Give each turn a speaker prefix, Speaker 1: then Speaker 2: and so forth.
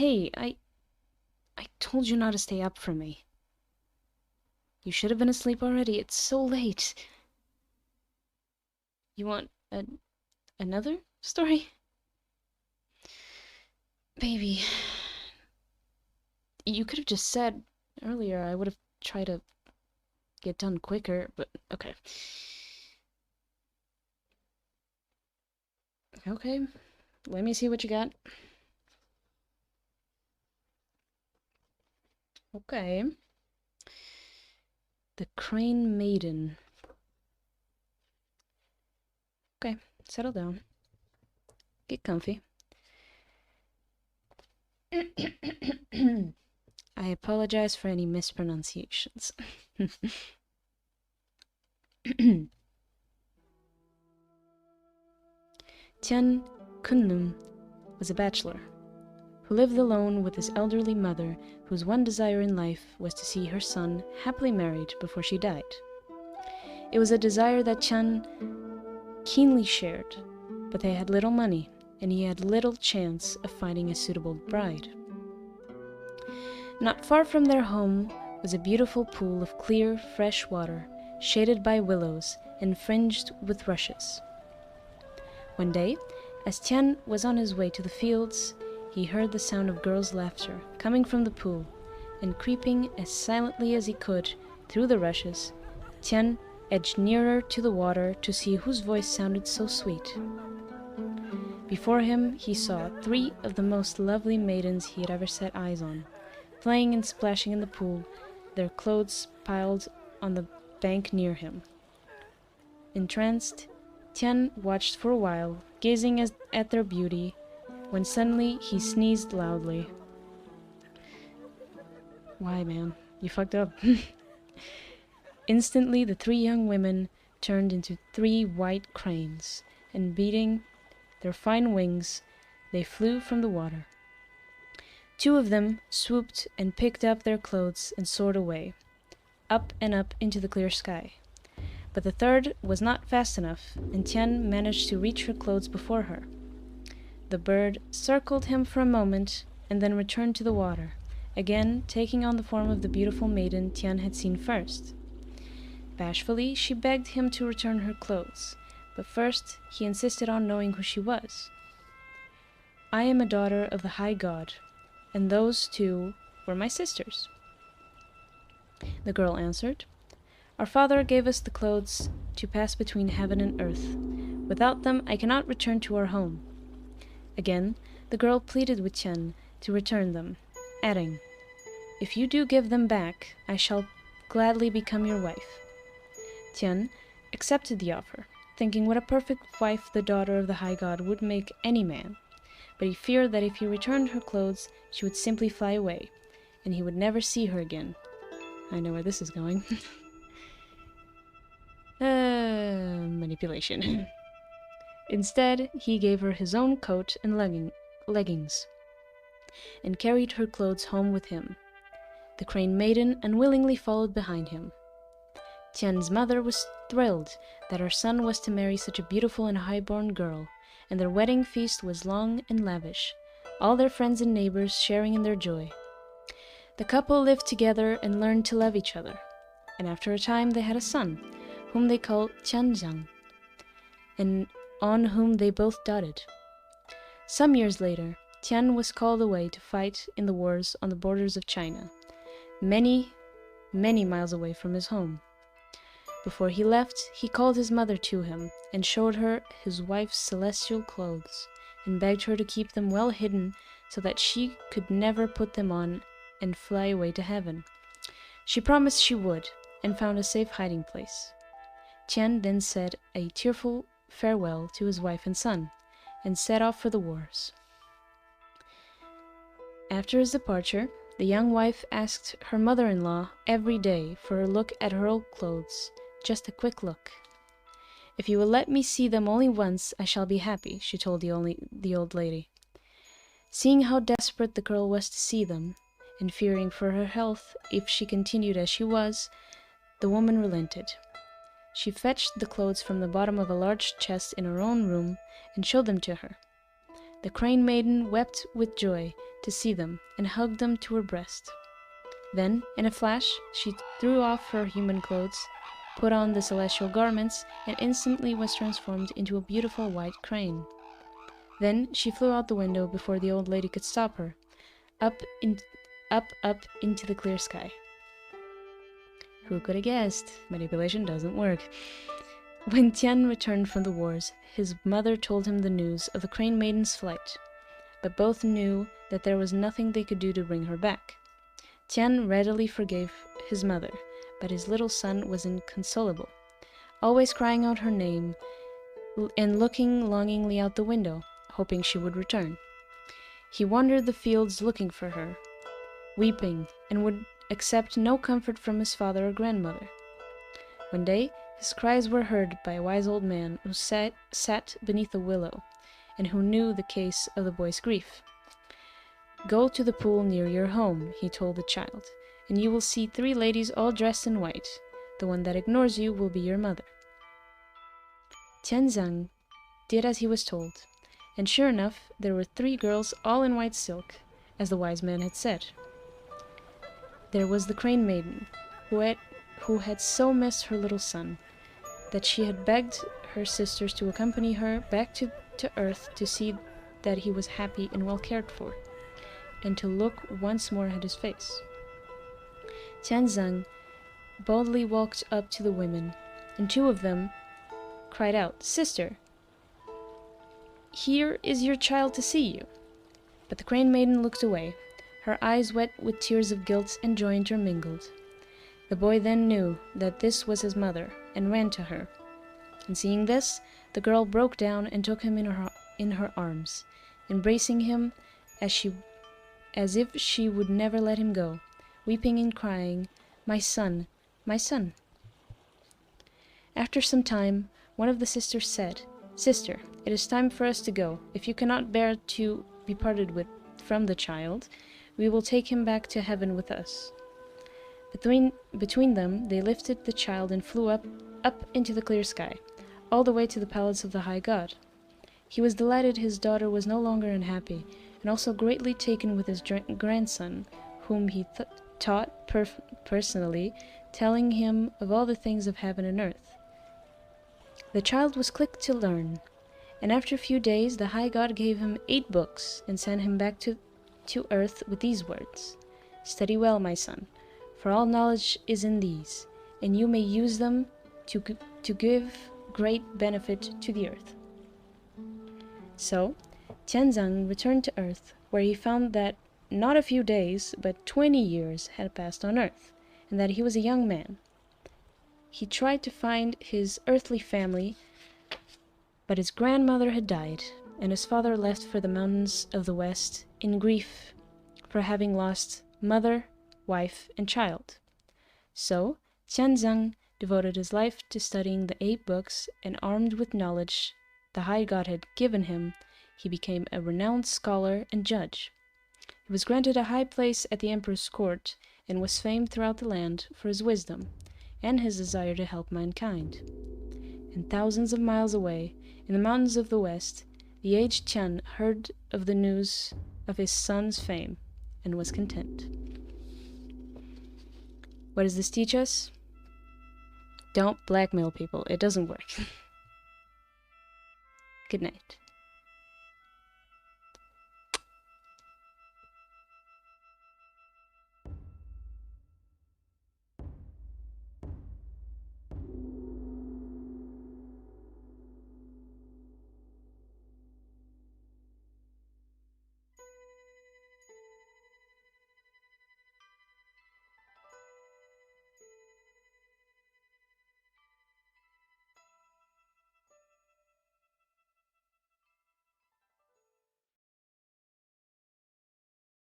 Speaker 1: Hey, I told you not to stay up for me. You should have been asleep already. It's so late. You want another story? Baby, you could have just said earlier. I would have tried to get done quicker, but okay. Okay, let me see what you got. Okay. The Crane Maiden. Okay, settle down. Get comfy. I apologize for any mispronunciations. Tian Kunlun was a bachelor who lived alone with his elderly mother, whose one desire in life was to see her son happily married before she died. It was a desire that Tian keenly shared, but they had little money, and he had little chance of finding a suitable bride. Not far from their home was a beautiful pool of clear, fresh water, shaded by willows and fringed with rushes. One day, as Tian was on his way to the fields, he heard the sound of girls' laughter coming from the pool, and creeping as silently as he could through the rushes, Tian edged nearer to the water to see whose voice sounded so sweet. Before him he saw 3 of the most lovely maidens he had ever set eyes on, playing and splashing in the pool, their clothes piled on the bank near him. Entranced, Tian watched for a while, gazing at their beauty, when suddenly he sneezed loudly. Why, man? You fucked up. Instantly, the 3 young women turned into 3 white cranes, and beating their fine wings, they flew from the water. 2 of them swooped and picked up their clothes and soared away, up and up into the clear sky. But the 3rd was not fast enough, and Tian managed to reach her clothes before her. The bird circled him for a moment, and then returned to the water, again taking on the form of the beautiful maiden Tian had seen first. Bashfully, she begged him to return her clothes, but first he insisted on knowing who she was. "I am a daughter of the High God, and those 2 were my sisters," the girl answered. "Our father gave us the clothes to pass between heaven and earth. Without them, I cannot return to our home." Again, the girl pleaded with Tian to return them, adding, "If you do give them back, I shall gladly become your wife." Tian accepted the offer, thinking what a perfect wife the daughter of the High God would make any man, but he feared that if he returned her clothes, she would simply fly away, and he would never see her again. I know where this is going. Manipulation. Instead, he gave her his own coat and leggings, and carried her clothes home with him. The Crane Maiden unwillingly followed behind him. Tian's mother was thrilled that her son was to marry such a beautiful and high-born girl, and their wedding feast was long and lavish, all their friends and neighbors sharing in their joy. The couple lived together and learned to love each other, and after a time they had a son, whom they called Tianzhang, and on whom they both doted. Some years later, Tian was called away to fight in the wars on the borders of China, many, many miles away from his home. Before he left, he called his mother to him and showed her his wife's celestial clothes, and begged her to keep them well hidden so that she could never put them on and fly away to heaven. She promised she would, and found a safe hiding place. Tian then said a tearful farewell to his wife and son, and set off for the wars. After his departure, the young wife asked her mother-in-law every day for a look at her old clothes, just a quick look. "If you will let me see them only once, I shall be happy," she told the old lady. Seeing how desperate the girl was to see them, and fearing for her health if she continued as she was, the woman relented. She fetched the clothes from the bottom of a large chest in her own room and showed them to her. The Crane Maiden wept with joy to see them and hugged them to her breast. Then, in a flash, she threw off her human clothes, put on the celestial garments, and instantly was transformed into a beautiful white crane. Then she flew out the window before the old lady could stop her, up into the clear sky. Who could have guessed? Manipulation doesn't work. When Tian returned from the wars, his mother told him the news of the Crane Maiden's flight, but both knew that there was nothing they could do to bring her back. Tian readily forgave his mother, but his little son was inconsolable, always crying out her name and looking longingly out the window, hoping she would return. He wandered the fields looking for her, weeping, and would accept no comfort from his father or grandmother. One day, his cries were heard by a wise old man who sat beneath a willow, and who knew the case of the boy's grief. "Go to the pool near your home," he told the child, "and you will see 3 ladies all dressed in white. The one that ignores you will be your mother." Tianzang did as he was told, and sure enough, there were 3 girls all in white silk, as the wise man had said. There was the Crane Maiden, who had so missed her little son, that she had begged her sisters to accompany her back to Earth to see that he was happy and well cared for, and to look once more at his face. Tianzang boldly walked up to the women, and 2 of them cried out, "Sister, here is your child to see you." But the Crane Maiden looked away, her eyes wet with tears of guilt and joy intermingled. The boy then knew that this was his mother, and ran to her. And seeing this, the girl broke down and took him in her arms, embracing him as if she would never let him go, weeping and crying, "My son, my son." After some time, one of the sisters said, "Sister, it is time for us to go. If you cannot bear to be parted from the child, we will take him back to heaven with us." Between them, they lifted the child and flew up into the clear sky, all the way to the palace of the high god. He was delighted his daughter was no longer unhappy, and also greatly taken with his grandson, whom he taught personally, telling him of all the things of heaven and earth. The child was quick to learn, and after a few days the high god gave him 8 books and sent him back to earth with these words: "Study well, my son, for all knowledge is in these, and you may use them to give great benefit to the earth." So, Tianzang returned to Earth, where he found that not a few days, but 20 years had passed on Earth, and that he was a young man. He tried to find his earthly family, but his grandmother had died, and his father left for the mountains of the west in grief for having lost mother, wife, and child. So, Tianzang devoted his life to studying the 8 books, and armed with knowledge the high god had given him, he became a renowned scholar and judge. He was granted a high place at the emperor's court, and was famed throughout the land for his wisdom and his desire to help mankind. And thousands of miles away, in the mountains of the west, the aged Tian heard of the news of his son's fame, and was content. What does this teach us? Don't blackmail people. It doesn't work. Good night.